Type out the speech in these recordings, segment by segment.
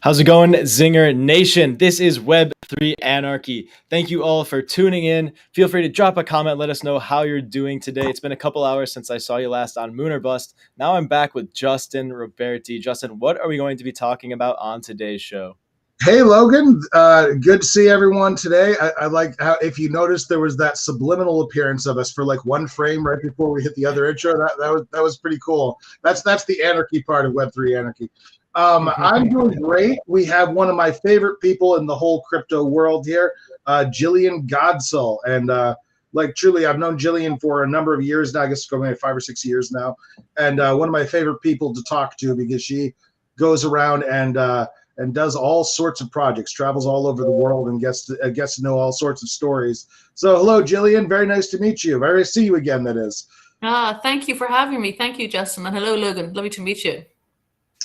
How's it going, Zinger Nation? This is Web3 Anarchy. Thank you all for tuning in. Feel free to drop a comment. Let us know how you're doing today. It's been a couple hours since I saw you last on Moon or Bust. Now I'm back with Justin Roberti. Justin, what are we going to be talking about on today's show? Hey, Logan. Good to see everyone today. I like how, if you noticed, there was that subliminal appearance of us for like one frame right before we hit the other intro. That was pretty cool. That's the anarchy part of Web3 Anarchy. I'm doing great. We have one of my favorite people in the whole crypto world here, Jillian Godsil. And truly, I've known Jillian for a number of years now. I guess it's going 5 or 6 years now. And one of my favorite people to talk to because she goes around and does all sorts of projects, travels all over the world, and gets to know all sorts of stories. So, hello, Jillian. Very nice to meet you. Very nice to see you again, that is. Thank you for having me. Thank you, Justin. And hello, Logan. Lovely to meet you.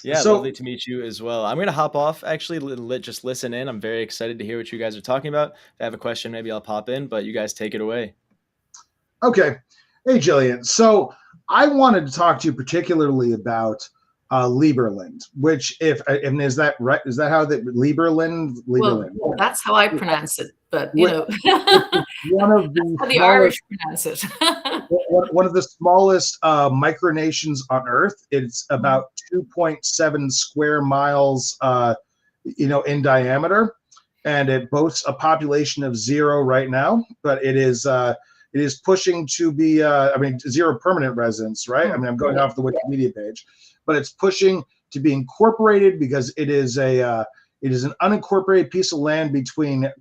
Yeah, lovely to meet you as well. I'm going to hop off, actually, just listen in. I'm very excited to hear what you guys are talking about. If I have a question, maybe I'll pop in, but you guys take it away. Okay. Hey, Jillian. So I wanted to talk to you particularly about Liberland, which is that right? Is that how Liberland? Well, that's how I pronounce it, but you know, one of the how the Irish pronounce it. one of the smallest micronations on Earth. It's about 2.7 square miles, in diameter, and it boasts a population of 0 right now. But it is pushing to be, zero permanent residents, right? I mean, I'm going off the Wikipedia page. But it's pushing to be incorporated because it is an unincorporated piece of land between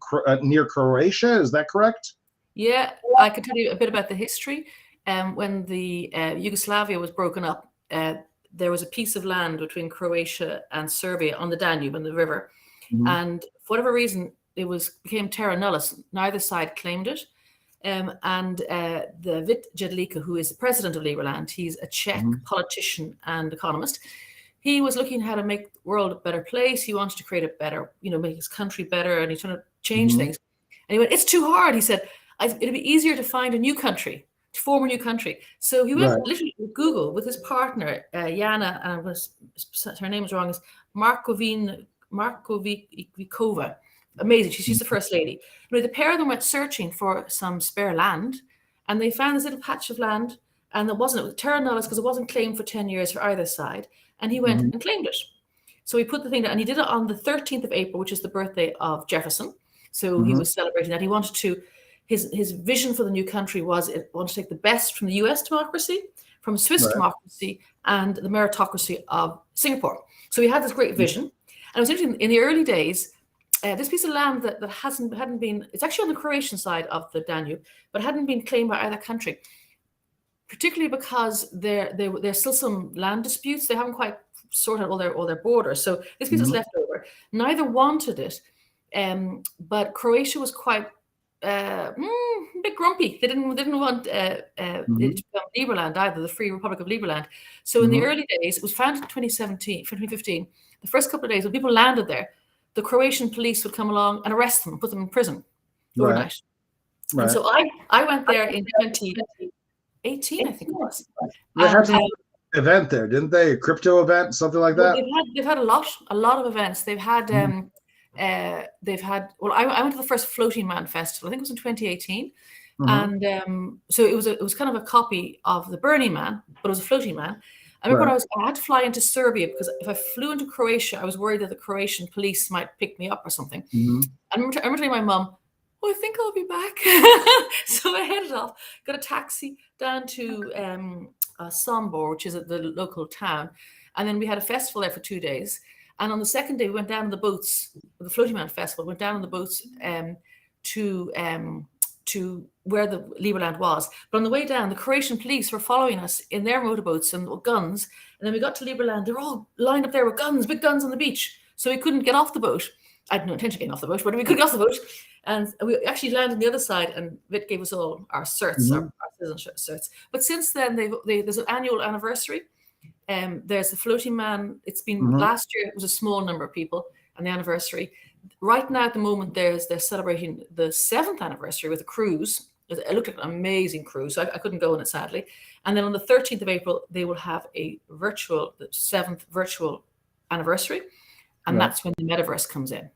near Croatia. Is that correct? Yeah, I can tell you a bit about the history. When the Yugoslavia was broken up, there was a piece of land between Croatia and Serbia on the Danube and the river, and for whatever reason, it became terra nullius. Neither side claimed it. The Vit Jedlica, who is the president of Liberland, he's a Czech politician and economist. He was looking at how to make the world a better place. He wanted to create a better, make his country better, and he's trying to change things. And he went, "It's too hard." He said, "It'd be easier to find a new country, to form a new country." So he went literally to Google with his partner, Jana, and her name is wrong, is Markovikova. Amazing. She's the first lady. The pair of them went searching for some spare land, and they found this little patch of land, and it was terra nullius because it wasn't claimed for 10 years for either side. And he went and claimed it. So he put the thing down, and he did it on the 13th of April, which is the birthday of Jefferson. So he was celebrating that. He wanted to, his vision for the new country was it wanted to take the best from the US democracy, from Swiss democracy, and the meritocracy of Singapore. So he had this great vision. And it was interesting, in the early days, this piece of land that hadn't been, it's actually on the Croatian side of the Danube, but hadn't been claimed by either country, particularly because there's still some land disputes. They haven't quite sorted out all their borders. So this piece is left over. Neither wanted it, but Croatia was quite a bit grumpy. They didn't want it to become Liberland either, the Free Republic of Liberland. So in the early days, it was founded in 2015. The first couple of days when people landed there, the Croatian police would come along and arrest them and put them in prison overnight. Right. And so I went there in 2018, I think it was. They had an event there, didn't they? A crypto event, something like that? They've had a lot of events. They've had, I went to the first Floating Man Festival, I think it was in 2018. And so it was kind of a copy of the Burning Man, but it was a Floating Man. I remember I had to fly into Serbia because if I flew into Croatia, I was worried that the Croatian police might pick me up or something. I remember telling my mum, "Oh, I think I'll be back." So I headed off, got a taxi down to Sombor, which is at the local town. And then we had a festival there for 2 days. And on the second day, we went down on the boats, the Floating Man Festival, went down on the boats to where the Liberland was. But on the way down, the Croatian police were following us in their motorboats and guns. And then we got to Liberland. They're all lined up there with guns, big guns on the beach. So we couldn't get off the boat. I had no intention of getting off the boat, but we couldn't get off the boat. And we actually landed on the other side, and Vit gave us all our certs, our citizenship certs. But since then, there's an annual anniversary. There's the Floating Man. It's been last year, it was a small number of people, and the anniversary. Right now, at the moment, they're celebrating the 7th anniversary with a cruise. It looked like an amazing cruise. So I couldn't go on it, sadly. And then on the 13th of April, they will have the 7th virtual anniversary. And that's when the metaverse comes in.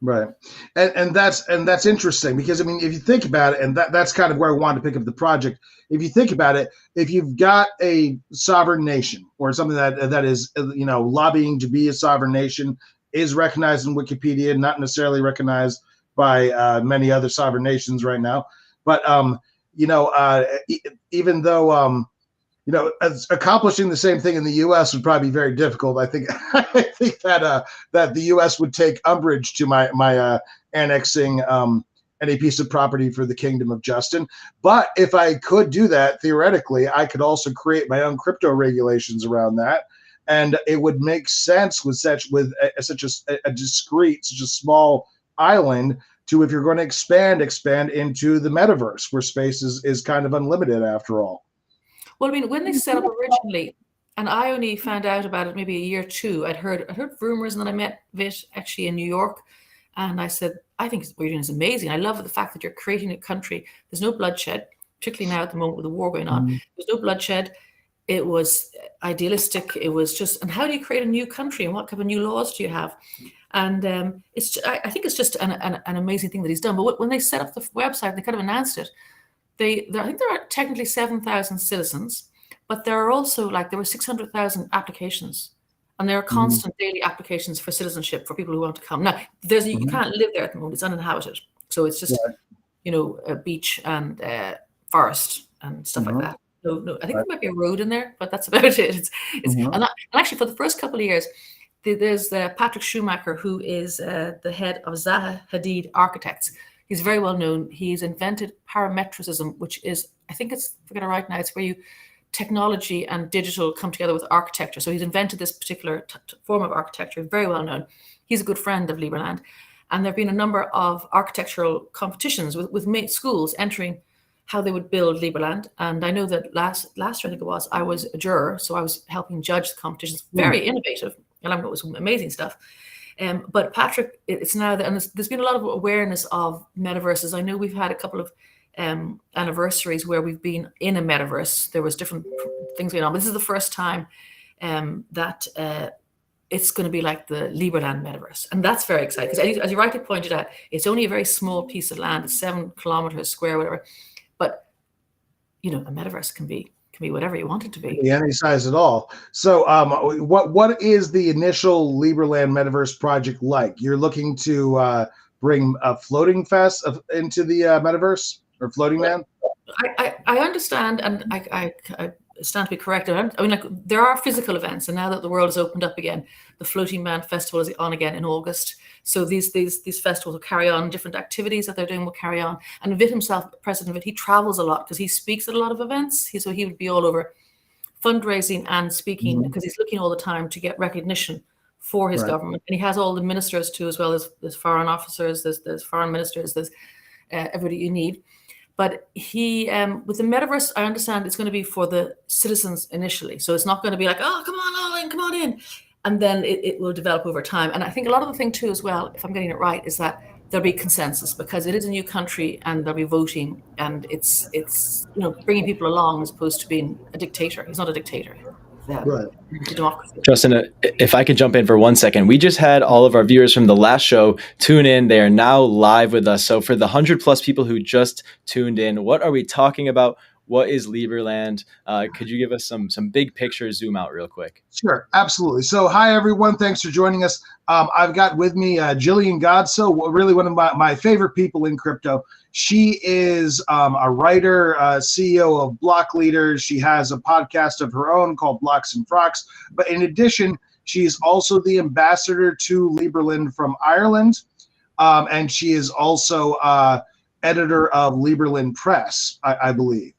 Right. And that's interesting because, I mean, if you think about it, and that's kind of where I wanted to pick up the project. If you think about it, if you've got a sovereign nation or something that is, lobbying to be a sovereign nation, is recognized in Wikipedia, not necessarily recognized by many other sovereign nations right now. But, even though, as accomplishing the same thing in the U.S. would probably be very difficult. I think that the U.S. would take umbrage to my annexing any piece of property for the Kingdom of Justin. But if I could do that, theoretically, I could also create my own crypto regulations around that, and it would make sense with such a discrete, such a small island. To, if you're going to expand into the metaverse, where space is kind of unlimited after all. Well, I mean, when they set up originally, and I only found out about it maybe a year or two, I'd heard rumors, and then I met Vit actually in New York, and I said, I think what you're doing is amazing. I love the fact that you're creating a country. There's no bloodshed, particularly now at the moment with the war going on. There's no bloodshed. It was idealistic. It was just, and how do you create a new country, and what kind of new laws do you have? And I think it's just an amazing thing that he's done. But when they set up the website, they kind of announced it. I think there are technically 7,000 citizens, but there are also there were 600,000 applications, and there are constant daily applications for citizenship for people who want to come. Now, you can't live there at the moment; it's uninhabited, so it's just a beach and forest and stuff like that. No, I think there might be a road in there, but that's about it. And actually, for the first couple of years, there's Patrick Schumacher, who is the head of Zaha Hadid Architects. He's very well known. He's invented parametricism, which is, I think forget it right now, it's where technology and digital come together with architecture. So he's invented this particular form of architecture, very well known. He's a good friend of Liberland. And there have been a number of architectural competitions with schools entering how they would build Liberland. And I know that last year, I think it was, I was a juror, so I was helping judge the competitions. Very innovative. And it was amazing stuff. But Patrick, it's now that, and there's been a lot of awareness of metaverses. I know we've had a couple of anniversaries where we've been in a metaverse. There was different things going on. But this is the first time that it's going to be like the Liberland metaverse. And that's very exciting. Because as you rightly pointed out, it's only a very small piece of land. It's 7 kilometers square, whatever. But, a metaverse can be whatever you want it to be. Any size at all. So what is the initial Liberland metaverse project like? You're looking to bring a floating fest into the metaverse, or floating man? I understand, and I stand to be corrected. I mean, there are physical events, and now that the world has opened up again, the Floating Man Festival is on again in August. So these festivals will carry on. Different activities that they're doing will carry on. And Vit himself, President Vit, he travels a lot because he speaks at a lot of events. So he would be all over fundraising and speaking, because he's looking all the time to get recognition for his government. And he has all the ministers too, as well as there's foreign officers, there's foreign ministers, there's everybody you need. But he, with the metaverse, I understand it's going to be for the citizens initially. So it's not going to be like, oh, come on in. And then it will develop over time. And I think a lot of the thing too, as well, if I'm getting it right, is that there'll be consensus, because it is a new country and there'll be voting, and it's bringing people along as opposed to being a dictator. He's not a dictator. Right. Democracy. Justin, if I could jump in for 1 second. We just had all of our viewers from the last show tune in. They are now live with us. So for the 100+ people who just tuned in, what are we talking about? What is Liberland? Could you give us some big picture zoom out real quick? Sure, absolutely. So hi, everyone. Thanks for joining us. I've got with me Jillian Godsil, really one of my favorite people in crypto. She is a writer, CEO of Block Leaders. She has a podcast of her own called Blocks and Frocks. But in addition, she's also the ambassador to Liberland from Ireland. And she is also editor of Liberland Press, I believe.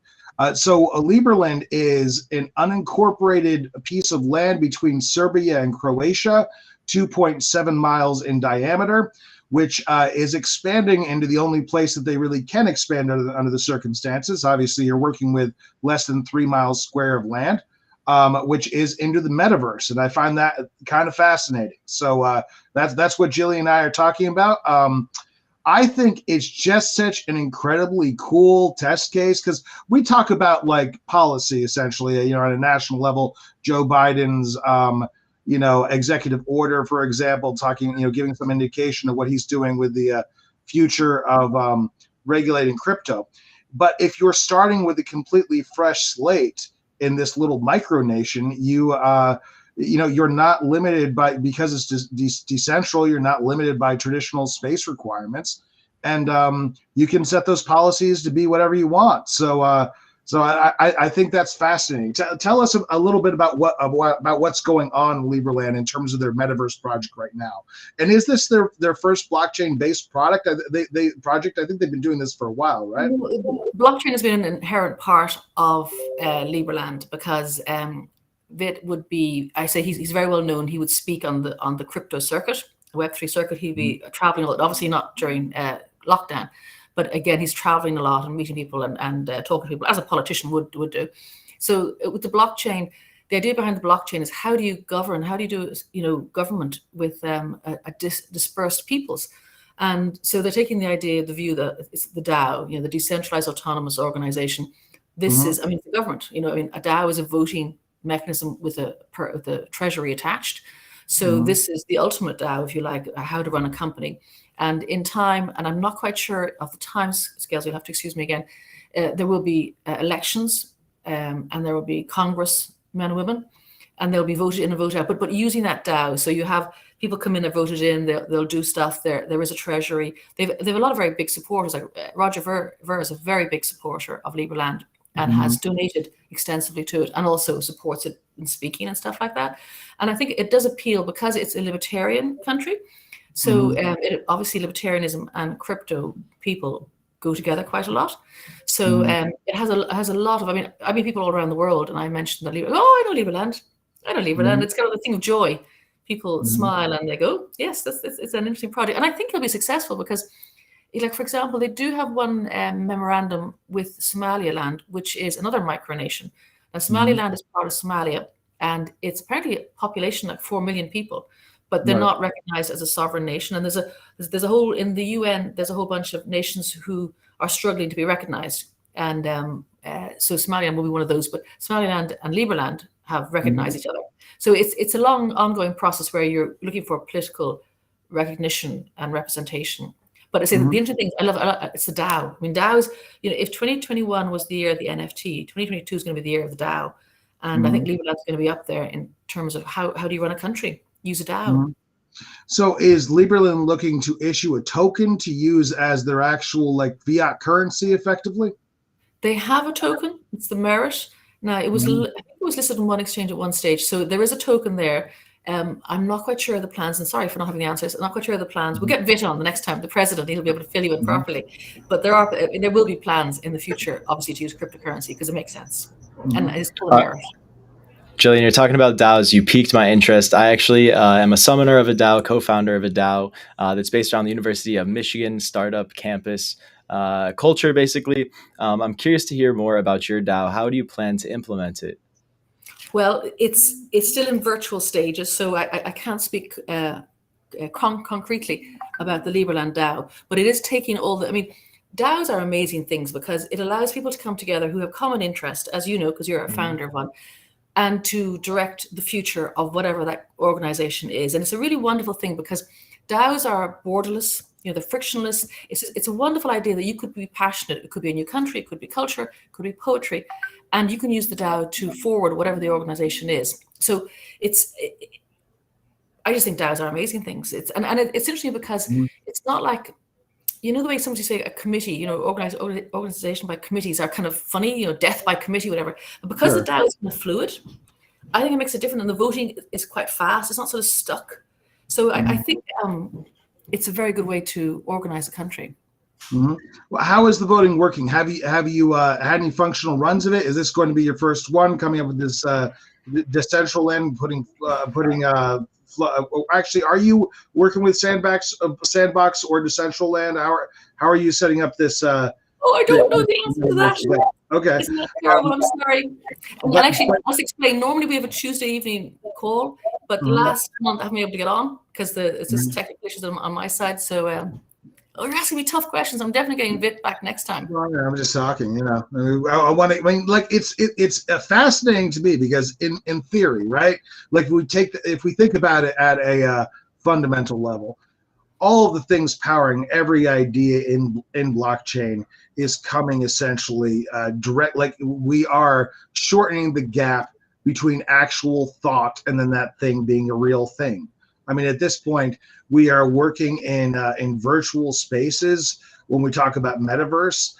So Liberland is an unincorporated piece of land between Serbia and Croatia, 2.7 miles in diameter, which is expanding into the only place that they really can expand under the circumstances. Obviously, you're working with less than 3 miles square of land, which is into the metaverse. And I find that kind of fascinating. So that's what Jillian and I are talking about. I think it's just such an incredibly cool test case, because we talk about like policy essentially, on a national level. Joe Biden's, executive order, for example, talking, giving some indication of what he's doing with the future of regulating crypto. But if you're starting with a completely fresh slate in this little micronation, you're not limited by, because it's decentral, you're not limited by traditional space requirements, and you can set those policies to be whatever you want. So I think that's fascinating. Tell us a little bit about what's going on in Liberland in terms of their Metaverse project right now. And is this their first blockchain-based product? Project? I think they've been doing this for a while, right? Blockchain has been an inherent part of Liberland, because Vit would be, I say he's very well known. He would speak on the crypto circuit, the Web3 circuit. He'd be traveling a lot, obviously not during lockdown. But again, he's traveling a lot and meeting people and talking to people, as a politician would do. So with the blockchain, the idea behind the blockchain is, how do you govern? How do you do government with dispersed peoples? And so they're taking the idea, the view that it's the DAO, the decentralized autonomous organization. This is, the government. A DAO is a voting mechanism with the treasury attached. So this is the ultimate DAO, if you like, how to run a company. And in time, and I'm not quite sure of the time scales, you'll have to excuse me again, there will be elections, and there will be Congress men and women, and they'll be voted in and voted out, but using that DAO. So you have people come in, they're voted in, they'll do stuff. There is a treasury. They've a lot of very big supporters. Like Roger Ver is a very big supporter of Liberland and has donated extensively to it, and also supports it in speaking and stuff like that. And I think it does appeal because it's a libertarian country. So obviously libertarianism and crypto people go together quite a lot. So it has a lot of, I mean people all around the world, and I mentioned that, I know Liberland. It's kind of the thing of joy. People smile and they go, yes, it's an interesting project. And I think it'll be successful because, like, for example, they do have one memorandum with Somaliland, which is another micronation. Now, Somaliland is part of Somalia, and it's apparently a population like 4 million people. But they're not recognized as a sovereign nation. And there's a whole, in the UN, there's a whole bunch of nations who are struggling to be recognized. And so Somaliland will be one of those, but Somaliland and Liberland have recognized each other. So it's a long ongoing process where you're looking for political recognition and representation. But I say the interesting thing, I love it's the DAO. DAOs, if 2021 was the year of the NFT, 2022 is going to be the year of the DAO. And I think Liberland's going to be up there in terms of how do you run a country? Use a DAO. So is Liberland looking to issue a token to use as their actual fiat currency effectively? They have a token. It's the Merit. Now it was I think it was listed on one exchange at one stage. So there is a token there. I'm not quite sure of the plans, and sorry for not having the answers. I'm not quite sure of the plans. We'll get Vit on the next time, the president. He'll be able to fill you in properly. But there will be plans in the future, obviously, to use cryptocurrency because it makes sense. And it's still a Merit. Jillian, you're talking about DAOs. You piqued my interest. I actually am a summoner of a DAO, co-founder of a DAO that's based around the University of Michigan startup campus culture, basically. I'm curious to hear more about your DAO. How do you plan to implement it? Well, it's still in virtual stages, so I can't speak concretely about the Liberland DAO, but it is taking all the, DAOs are amazing things because it allows people to come together who have common interest, as you know, because you're a founder of one, and to direct the future of whatever that organization is. And it's a really wonderful thing because DAOs are borderless, they're frictionless. It's a wonderful idea that you could be passionate. It could be a new country, it could be culture, it could be poetry, and you can use the DAO to forward whatever the organization is. So I just think DAOs are amazing things. It's interesting because it's not like, the way somebody say a committee, organization by committees are kind of funny, death by committee, whatever. But because the DAO is kind of fluid, I think it makes it different, and the voting is quite fast. It's not sort of stuck. So I think it's a very good way to organize a country. Well, how is the voting working? Have you had any functional runs of it? Is this going to be your first one, coming up with this Decentraland, actually, are you working with Sandbox or Decentraland? How are you setting up this? I don't know the answer to that. Okay. Isn't that terrible? I'm sorry. And actually, I must explain. Normally, we have a Tuesday evening call, but last month I haven't been able to get on because it's just technical issues on my side. So you're asking me tough questions. I'm definitely getting Vic back next time. Well, I'm just talking, I want to. I mean, like it's fascinating to me because in theory, right? Like if we think about it at a fundamental level, all of the things powering every idea in blockchain is coming essentially direct. Like we are shortening the gap between actual thought and then that thing being a real thing. I mean, at this point, we are working in virtual spaces. When we talk about metaverse,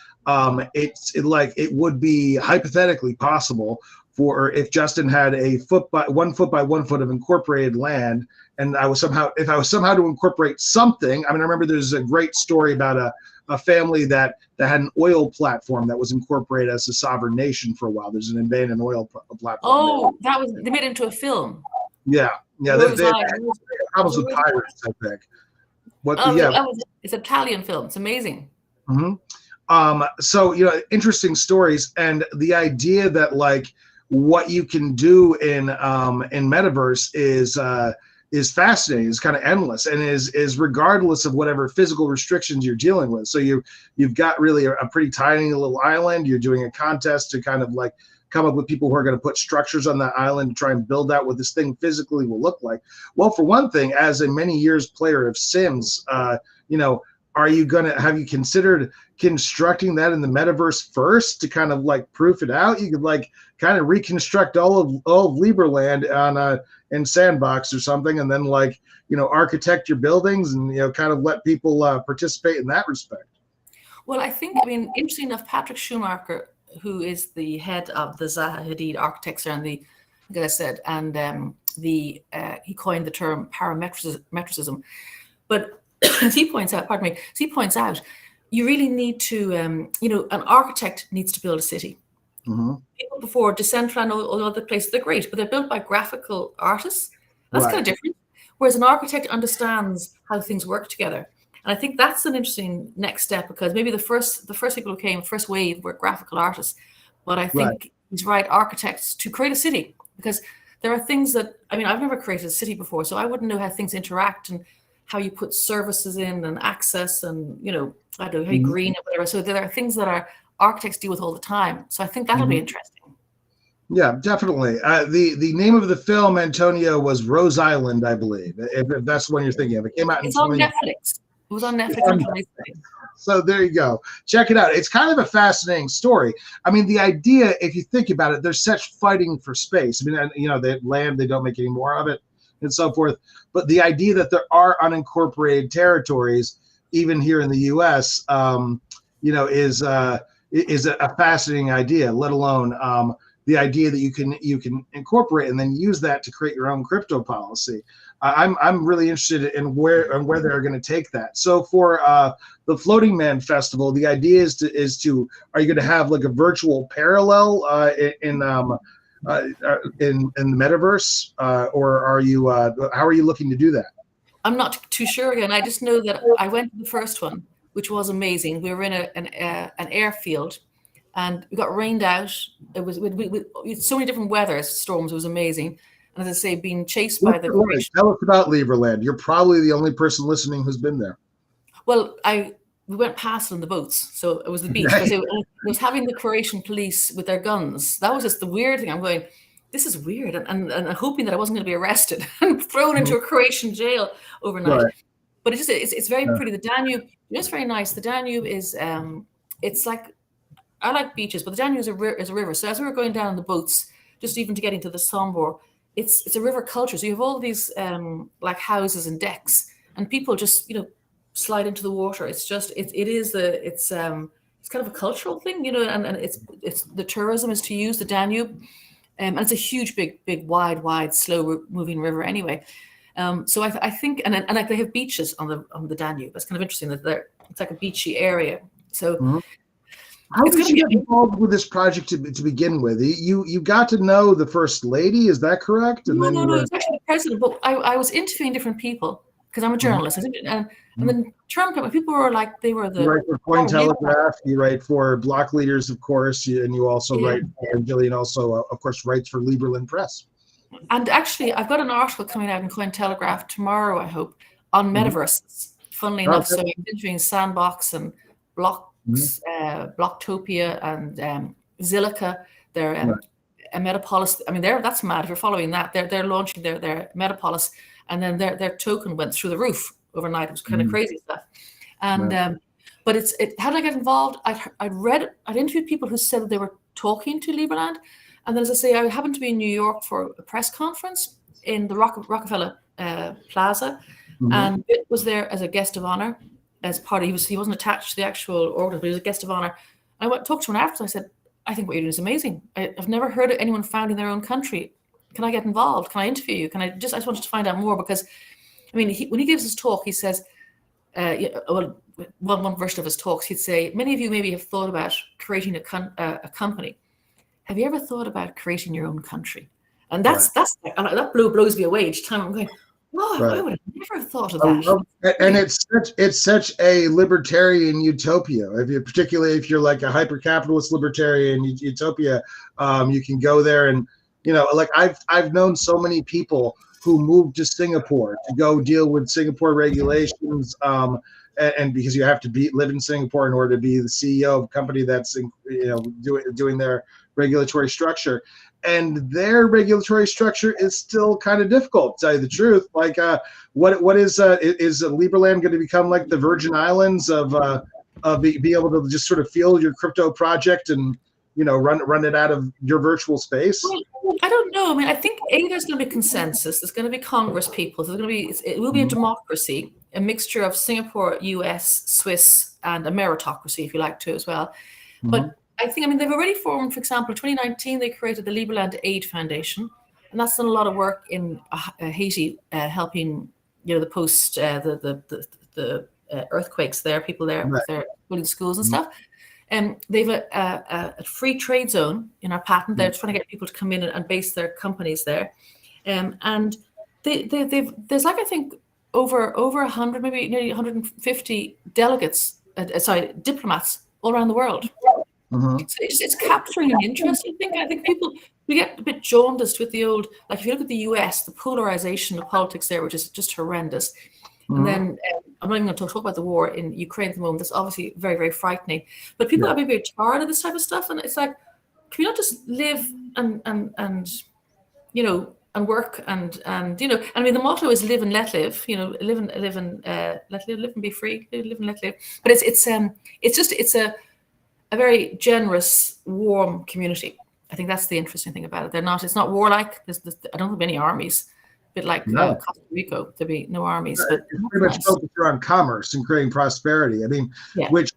it would be hypothetically possible for if Justin had a 1 foot by 1 foot of incorporated land, and if I was somehow to incorporate something. I mean, I remember there's a great story about a family that had an oil platform that was incorporated as a sovereign nation for a while. There's an abandoned oil platform. Oh, they made it into a film. Yeah. They problems with pirates, I think. It's an Italian film. It's amazing. Mm-hmm. So interesting stories, and the idea that like what you can do in metaverse is fascinating. It's kind of endless, and is regardless of whatever physical restrictions you're dealing with. So you've got really a pretty tiny little island. You're doing a contest to kind of like come up with people who are going to put structures on that island to try and build out what this thing physically will look like. Well, for one thing, as a many years player of Sims, have you considered constructing that in the metaverse first to kind of like proof it out? You could like kind of reconstruct all of Liberland in Sandbox or something, and then like architect your buildings and kind of let people participate in that respect. Well, I mean, interesting enough, Patrick Schumacher, who is the head of the Zaha Hadid architects, and like I said, and he coined the term parametricism. But as he points out, you really need to, an architect needs to build a city. Mm-hmm. People before, Decentraland, all other places, they're great, but they're built by graphical artists. That's kind of different. Whereas an architect understands how things work together. And I think that's an interesting next step, because maybe the first people who came, first wave, were graphical artists. But I think he's right, architects, to create a city, because there are things that, I mean, I've never created a city before, so I wouldn't know how things interact and how you put services in and access and, I don't know, how you green it, whatever. So there are things that our architects deal with all the time. So I think that'll be interesting. Yeah, definitely. The name of the film, Antonio, was Rose Island, I believe, if that's the one you're thinking of. It came out in on Netflix. It was on Netflix. So there you go. Check it out. It's kind of a fascinating story. I mean, the idea, if you think about it, there's such fighting for space. I mean, they land, they don't make any more of it and so forth. But the idea that there are unincorporated territories, even here in the U.S., is a fascinating idea, let alone the idea that you can incorporate and then use that to create your own crypto policy. I'm really interested in where they're going to take that. So for the Floating Man Festival, the idea is to are you going to have like a virtual parallel in the metaverse, or are you how are you looking to do that? I'm not too sure again. I just know that I went to the first one, which was amazing. We were in an airfield, and we got rained out. It was with so many different storms. It was amazing. And as I say, being chased by the. Tell us about Liberland. You're probably the only person listening who's been there. Well, we went past on the boats, so it was the beach. But it was having the Croatian police with their guns. That was just the weird thing. I'm going, this is weird, and hoping that I wasn't going to be arrested and thrown into a Croatian jail overnight. Right. But it's very pretty. The Danube, it's very nice. The Danube is it's like, I like beaches, but the Danube is a river. So as we were going down the boats, just even to getting to the Sombor, it's a river culture. So you have all these like houses and decks, and people just slide into the water. It's just it's kind of a cultural thing, and it's the tourism is to use the Danube, and it's a huge, big, wide, slow moving river anyway. So I think, and like they have beaches on the Danube. That's kind of interesting that it's like a beachy area. So. Mm-hmm. How did you get involved with this project to begin with? You got to know the First Lady, is that correct? And no, it's actually the president. But I was interviewing different people because I'm a journalist. And then Trump, people were like, they were the. You write for Cointelegraph, you write for Block Leaders, of course, and you also write, and Jillian also, of course, writes for Liberland Press. And actually, I've got an article coming out in Cointelegraph tomorrow, I hope, on metaverses funnily enough. So I'm interviewing Sandbox and Blocks, Blocktopia and Zilliqa. They're a Metapolis. I mean, that's mad. If you're following that, they're launching their Metapolis, and then their token went through the roof overnight. It was kind of crazy stuff. And but how did I get involved? I'd interviewed people who said that they were talking to Liberland, and then, as I say, I happened to be in New York for a press conference in the Rockefeller Plaza, and Bit was there as a guest of honor. As part of, he wasn't attached to the actual organization, but he was a guest of honor. I went talked to him afterwards. I said, I think what you're doing is amazing. I've never heard of anyone founding their own country. Can I get involved? Can I interview you? I just wanted to find out more, because, I mean, when he gives his talk, he says, one version of his talks, he'd say, many of you maybe have thought about creating a company. Have you ever thought about creating your own country? And that blows me away each time. I'm going, wow, I would have never thought of that. And it's such a libertarian utopia. Particularly if you're like a hyper-capitalist libertarian utopia, you can go there and, like I've known so many people who moved to Singapore to go deal with Singapore regulations, and because you have to live in Singapore in order to be the CEO of a company that's doing their regulatory structure. And their regulatory structure is still kind of difficult, to tell you the truth. Like, what is Liberland going to become like the Virgin Islands of be able to just sort of field your crypto project and run it out of your virtual space? Well, I don't know. I mean, I think there's going to be consensus. There's going to be Congress people. It will be a democracy, a mixture of Singapore, US, Swiss, and a meritocracy, if you like to, as well. But I think, they've already formed, for example, in 2019, they created the Liberland Aid Foundation, and that's done a lot of work in Haiti, helping, the post, the earthquakes there, people there with their building schools and stuff. And they've a free trade zone in our patent. They're trying to get people to come in and base their companies there. And there's like, I think, over 100, maybe nearly 150 delegates, diplomats all around the world. It's capturing an interest. I think people, we get a bit jaundiced with the old, like if you look at the US, the polarization of politics there, which is just horrendous. And then I'm not even going to talk about the war in Ukraine at the moment. That's obviously very, very frightening. But people are maybe tired of this type of stuff, and it's like, can we not just live and work and I mean, the motto is live and let live. Live and let live and be free. Live and let live. But it's a very generous, warm community. I think that's the interesting thing about it. It's not warlike. I don't have any armies. A bit like Costa Rica, there'd be no armies. But it's pretty much focused around commerce and creating prosperity. Which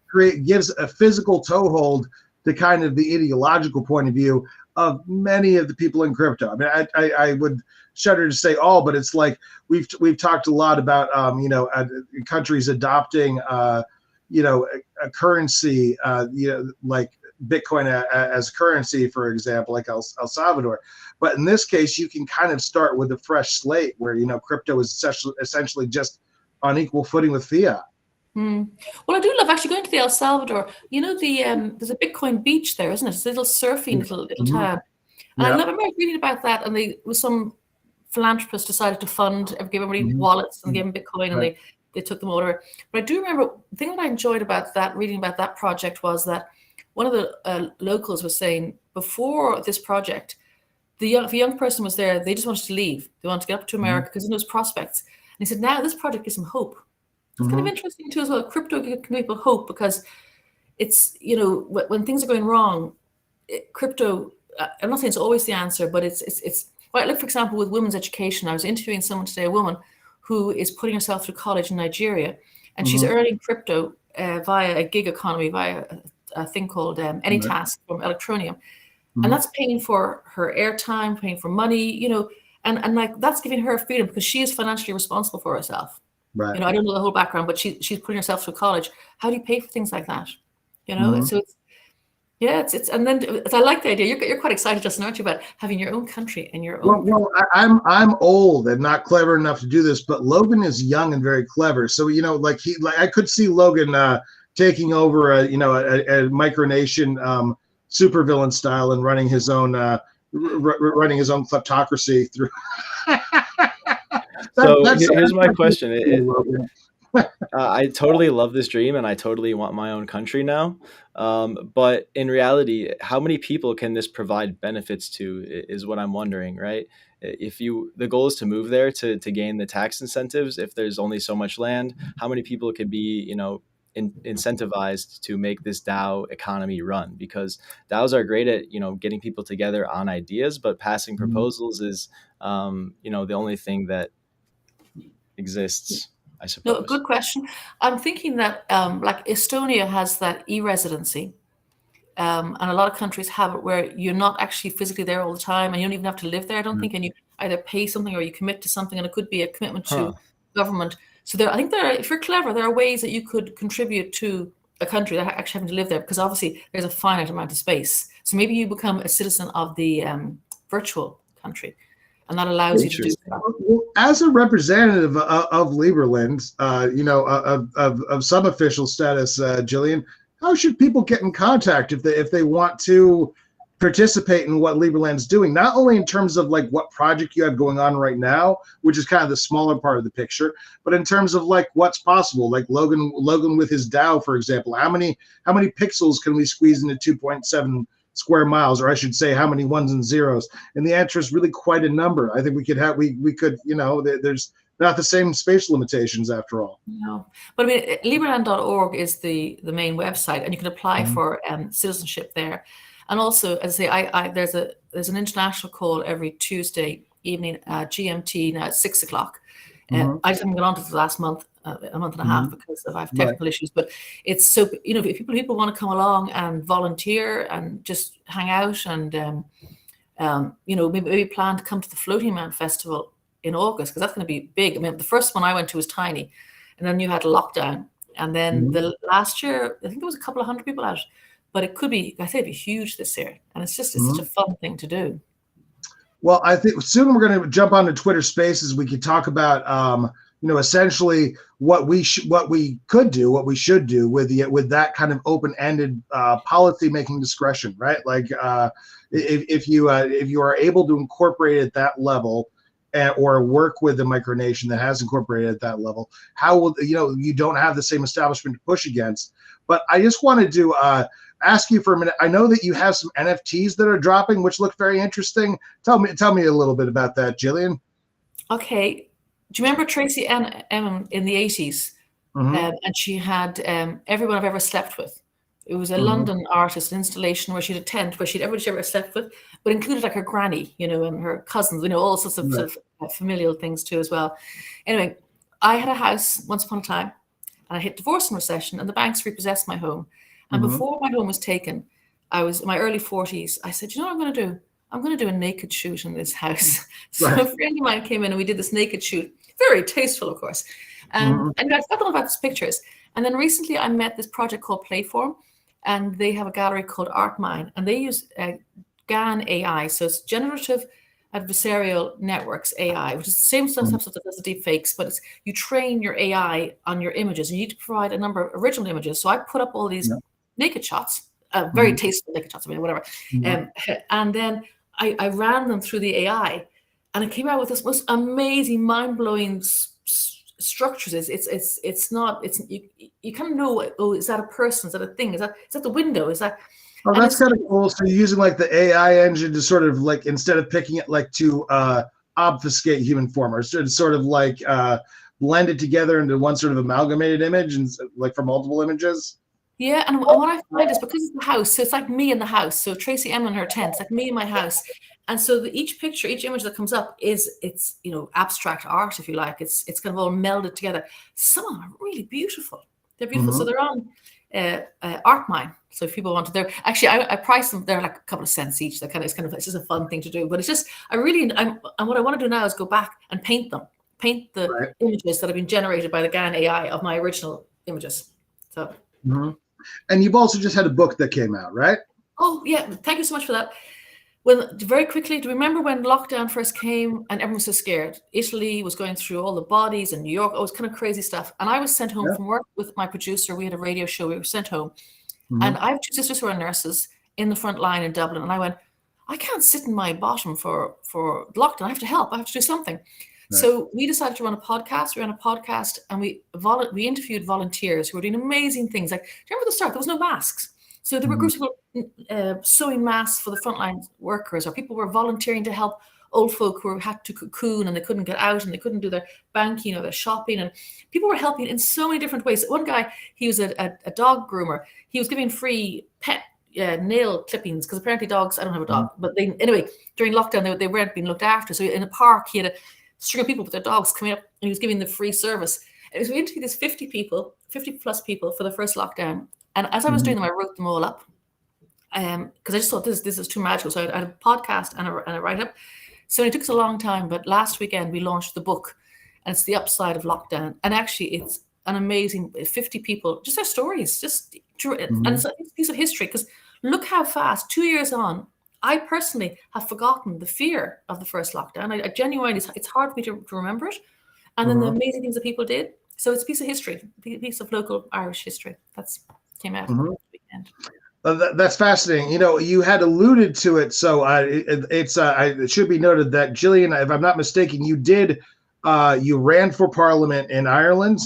gives a physical toehold to kind of the ideological point of view of many of the people in crypto. I would shudder to say all, but it's like we've talked a lot about countries adopting a currency, like Bitcoin as currency, for example, like El Salvador. But in this case, you can kind of start with a fresh slate where, crypto is essentially just on equal footing with fiat. Well, I do love actually going to the El Salvador. There's a Bitcoin beach there, isn't it? It's a little surfing little town. And I remember reading about that, and some philanthropist decided to give everybody wallets and give them Bitcoin, and they took them over. But I do remember the thing that I enjoyed about that, reading about that project, was that one of the locals was saying before this project, if a young person was there, they just wanted to leave. They wanted to get up to America because of those prospects. And he said, now this project gives them hope. It's kind of interesting too as well. Crypto can give people hope, because it's, when things are going wrong, crypto, I'm not saying it's always the answer, but it's well, look, for example, with women's education. I was interviewing someone today, a woman who is putting herself through college in Nigeria, and she's earning crypto via a gig economy, via a thing called AnyTask from Electronium. And that's paying for her airtime, paying for money, and like that's giving her freedom because she is financially responsible for herself. Right. I don't know the whole background, but she's putting herself through college. How do you pay for things like that? So it's and then I like the idea. You're quite excited, Justin, aren't you, about having your own country and your own. Well, I'm old and not clever enough to do this, but Logan is young and very clever. So I could see Logan taking over a micronation supervillain style and running his own kleptocracy through. Here's my question. I totally love this dream and I totally want my own country now. But in reality, how many people can this provide benefits to is what I'm wondering, right? The goal is to move there to gain the tax incentives. If there's only so much land, how many people could be, incentivized to make this DAO economy run? Because DAOs are great at, getting people together on ideas, but passing proposals is, the only thing that exists, I No, suppose. good question. I'm thinking that like Estonia has that e-residency, and a lot of countries have it where you're not actually physically there all the time, and you don't even have to live there, I don't think, and you either pay something or you commit to something, and it could be a commitment Huh. to government. So I think if you're clever, there are ways that you could contribute to a country that actually having to live there, because obviously there's a finite amount of space. So maybe you become a citizen of the virtual country, and that allows you to do that. Well, as a representative of Liberland, of some official status, Jillian, how should people get in contact if they want to participate in what Liberland's doing? Not only in terms of like what project you have going on right now, which is kind of the smaller part of the picture, but in terms of like what's possible. Like Logan with his DAO, for example, how many pixels can we squeeze into 2.7 square miles, or I should say, how many ones and zeros? And the answer is really quite a number. I think we could, there's not the same space limitations after all. No, but I mean, Liberland.org is the main website, and you can apply for citizenship there. And also, as I say, there's an international call every Tuesday evening, GMT, now at 6:00. I just haven't gone on to the last month, a month and a half, because I have technical issues. But it's so, if people want to come along and volunteer and just hang out and maybe plan to come to the Floating Man Festival in August, because that's going to be big. I mean, the first one I went to was tiny, and then you had a lockdown, and then the last year I think there was a couple of hundred people out, but it could be, I think, it'd be huge this year, and it's such a fun thing to do. Well, I think soon we're going to jump onto Twitter Spaces. We could talk about essentially what we could do, what we should do with that kind of open-ended policy making discretion, right? Like if you are able to incorporate at that level, or work with a micronation that has incorporated at that level, how will you don't have the same establishment to push against. But I just wanted to ask you for a minute. I know that you have some NFTs that are dropping, which look very interesting. Tell me a little bit about that, Jillian. Okay, do you remember Tracy Emin in the 80s? And she had Everyone I've Ever Slept With. It was a London artist, an installation where she had a tent where everybody she'd ever slept with, but included like her granny, and her cousins, all sorts of, sort of familial things too as well. Anyway, I had a house once upon a time, and I hit divorce and recession, and the banks repossessed my home. And before my home was taken, I was in my early 40s. I said, you know what I'm going to do? I'm going to do a naked shoot in this house. So a friend of mine came in and we did this naked shoot. Very tasteful, of course. And I forgot all about these pictures. And then recently I met this project called Playform, and they have a gallery called ArtMine, and they use GAN AI. So it's generative adversarial networks AI, which is the same stuff as the deep fakes, but it's you train your AI on your images. You need to provide a number of original images. So I put up all these naked shots, very tasteful naked shots, whatever. And then I ran them through the AI, and it came out with this most amazing, mind-blowing structures. It's not you kind of know, oh, is that a person? Is that a thing? Is that the window? Is that? Oh, that's kind of cool. So you're using like the AI engine to sort of like, instead of picking it like to obfuscate human form, or sort of like blend it together into one sort of amalgamated image, and like for multiple images. Yeah, and what I find is, because it's the house, so it's like me in the house. So Tracy Emin in her tent, it's like me in my house. And so each picture, each image that comes up it's abstract art, if you like. It's kind of all melded together. Some of them are really beautiful. They're beautiful. So they're on ArtMine. So if people want to, they're actually, I price them. They're like a couple of cents each. It's just a fun thing to do. But it's just, and what I want to do now is go back and paint them, the images that have been generated by the GAN AI of my original images. So. And you've also just had a book that came out, right? Oh yeah, thank you so much for that. Well, very quickly, do you remember when lockdown first came and everyone was so scared? Italy was going through all the bodies, and New York, it was kind of crazy stuff. And I was sent home from work with my producer. We had a radio show. We were sent home. And I have two sisters who are nurses in the front line in Dublin. And I went, I can't sit in my bottom for lockdown. I have to help. I have to do something. So we decided to run a podcast. We ran a podcast and we interviewed volunteers who were doing amazing things. Like, do you remember at the start, there was no masks. So there were groups of people sewing masks for the frontline workers, or people were volunteering to help old folk who had to cocoon and they couldn't get out and they couldn't do their banking or their shopping. And people were helping in so many different ways. One guy, he was a dog groomer. He was giving free pet nail clippings, because apparently dogs, I don't have a dog, but anyway, during lockdown, they weren't being looked after. So in a park, he had a string of people with their dogs coming up and he was giving the free service. And we interviewed these 50 plus people for the first lockdown. And as I was doing them, I wrote them all up because I just thought this is too magical. So I had a podcast and a write-up. So it took us a long time, but last weekend we launched the book, and it's The Upside of Lockdown. And actually it's an amazing 50 people, just their stories, and it's a piece of history, because look how fast, 2 years on, I personally have forgotten the fear of the first lockdown. I genuinely, it's hard for me to remember it. And then the amazing things that people did. So it's a piece of history, a piece of local Irish history that's came out this weekend. That's fascinating. You had alluded to it, so it should be noted that Jillian, if I'm not mistaken, you ran for Parliament in Ireland,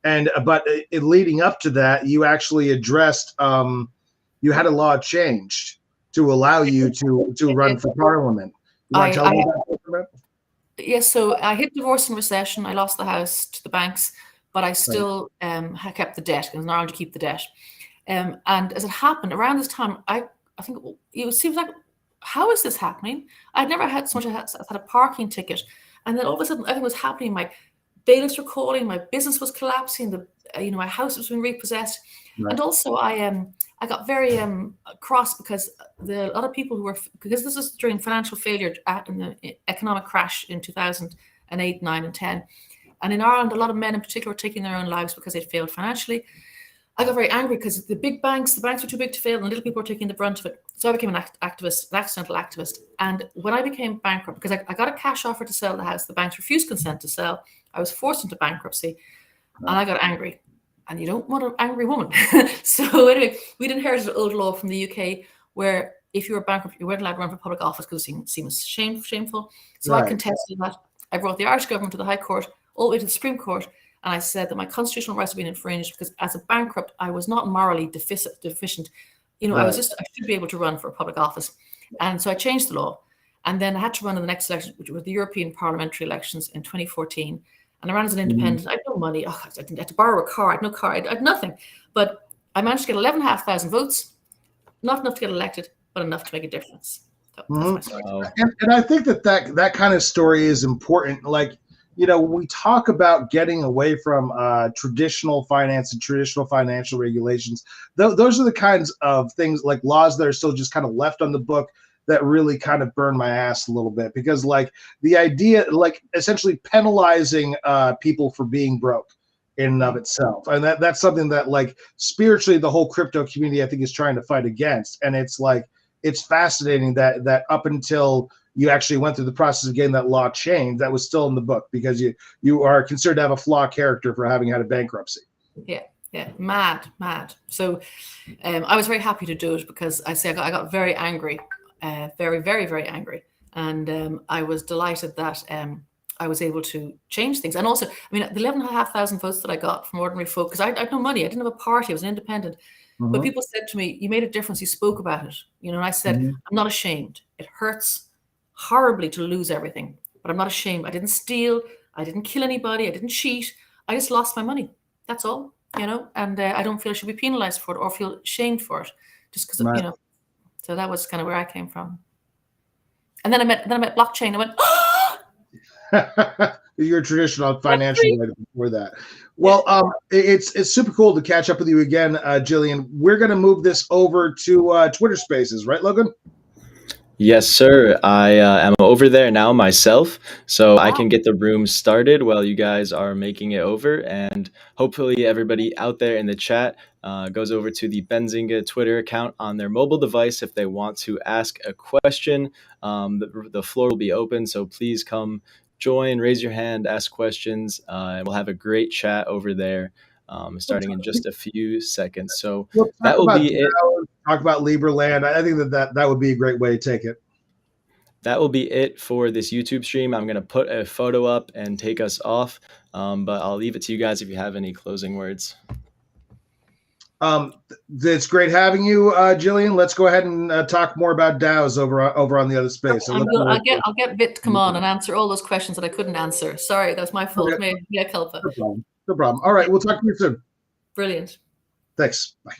but leading up to that, you actually addressed you had a law changed to allow you to run for Parliament. You want to tell me about that? Yes, so I hit divorce and recession. I lost the house to the banks, but I still kept the debt, because in Ireland you keep the debt. And as it happened around this time, I think it seems like, how is this happening? I'd never had so much. I had a parking ticket, and then all of a sudden everything was happening. My bailiffs were calling. My business was collapsing. My house was being repossessed, and also I got very cross because a lot of people because this was during financial failure in the economic crash in 2008, 9, and 10, and in Ireland, a lot of men in particular were taking their own lives because they'd failed financially. I got very angry because the banks were too big to fail, and little people were taking the brunt of it. So I became an accidental activist. And when I became bankrupt, because I got a cash offer to sell the house, the banks refused consent to sell. I was forced into bankruptcy, and I got angry. And you don't want an angry woman. So anyway, we'd inherited an old law from the UK where if you were bankrupt, you weren't allowed to run for public office because it seemed shameful. So I contested that. I brought the Irish government to the High Court, all the way to the Supreme Court. And I said that my constitutional rights were being infringed because as a bankrupt, I was not morally deficient. I should be able to run for a public office. And so I changed the law. And then I had to run in the next election, which were the European parliamentary elections in 2014. And I ran as an independent. I had no money. I had to borrow a car. I had no car. I had nothing. But I managed to get 11,500 votes. Not enough to get elected, but enough to make a difference. So that's my story. And I think that kind of story is important. Like, we talk about getting away from traditional finance and traditional financial regulations. Those are the kinds of things, like laws that are still just kind of left on the book, that really kind of burn my ass a little bit, because like the idea, like essentially penalizing people for being broke in and of itself. And that's something that like spiritually the whole crypto community, I think, is trying to fight against. And it's like, it's fascinating that up until you actually went through the process of getting that law changed, that was still in the book, because you are considered to have a flawed character for having had a bankruptcy. Yeah, mad. So I was very happy to do it, because I got very angry, very, very, very angry. And I was delighted that I was able to change things. And also, the 11,500 votes that I got from ordinary folk, because I had no money, I didn't have a party, I was an independent. But people said to me, you made a difference, you spoke about it. And I said, I'm not ashamed. It hurts horribly to lose everything, but I'm not ashamed. I didn't steal, I didn't kill anybody, I didn't cheat. I just lost my money. That's all, and I don't feel I should be penalized for it or feel shamed for it, just because of, So that was kind of where I came from. And then I met blockchain. I went, You're a traditional financial writer before that. Well, it's super cool to catch up with you again, Jillian. We're going to move this over to Twitter Spaces, right, Logan? Yes, sir. I am over there now myself, so I can get the room started while you guys are making it over. And hopefully everybody out there in the chat goes over to the Benzinga Twitter account on their mobile device if they want to ask a question. The floor will be open, so please come join, raise your hand, ask questions, and we'll have a great chat over there. Starting in just a few seconds. So that will be it. Talk about Liberland. I think that would be a great way to take it. that will be it for this YouTube stream. I'm going to put a photo up and take us off, but I'll leave it to you guys if you have any closing words. It's great having you, Jillian. Let's go ahead and talk more about DAOs over on the other space. I'll get Bit to come on and answer all those questions that I couldn't answer. Sorry, that's my fault. Okay. Mea culpa. No problem. All right, we'll talk to you soon. Brilliant. Thanks. Bye.